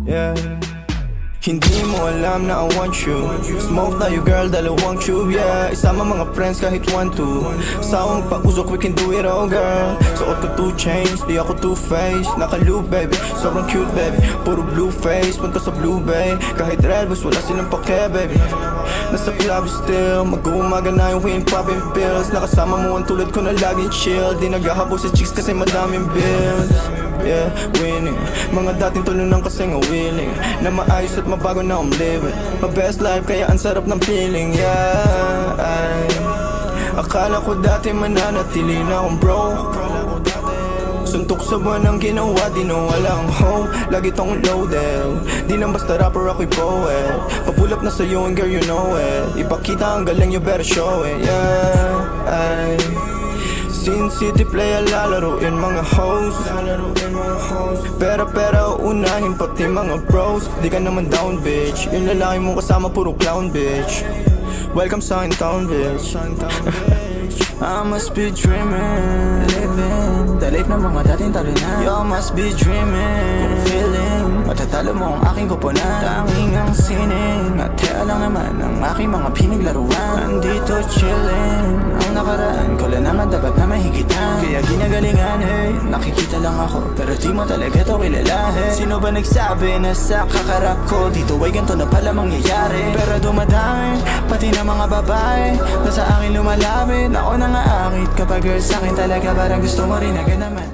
Yeah. Hindi mo alam na I want you. Smoke tayo girl, dalawang tube, yeah. Isama mga friends kahit 1-2. Sawang pag-usok, we can do it all girl. Suot ko 2 chains, di ako two-faced. Naka-loop baby, sobrang cute baby. Puro blue face, punta sa blue bay. Kahit red bus, wala silang pake baby. Nasa club still, mag-uumaga na yung weed popping pills. Nakasama mo ang tulad ko na laging chill. Di naghahabol sa chicks kasi madaming bills. Yeah, winning. Mga dating tulunang kasi nga willing na maayos at mabago na I'm living my best life kaya ang sarap ng feeling. Yeah, akala ko dati mananatili na akong broke. Suntok sa buwan ang ginawa, di na walang home. Lagi tong loaded, di lang basta rapper ako'y poet. Pa-pull up na sa'yo and girl you know it. Ipakita ang galing, you better show it. Yeah, Sin City play lalaroin mga hoes. Pero unahin pati mga bros. Di ka naman down bitch. Yung lalaki mong kasama puro clown bitch. Welcome sa town bitch. I must be dreaming, living the life ng mga dating talo na. You must be dreaming, kung feeling matatalo mo ang aking koponan. Tanging ang sining at kaya lang naman ang aking mga pinaglaruan. Nandito chilling, ang nakaraan ko lang naman dapat na mahigitan. Kaya ginagalingan hey, nakikita lang ako pero di mo talaga to kilalahin. Sino ba nagsabi na sa kakarap ko dito ay ganito na pala mangyayari? Pero dumadami, pati na mga babae na sa akin lumalapit. Ako nang aakit kapag girl sa'kin talaga parang gusto mo rin agad naman.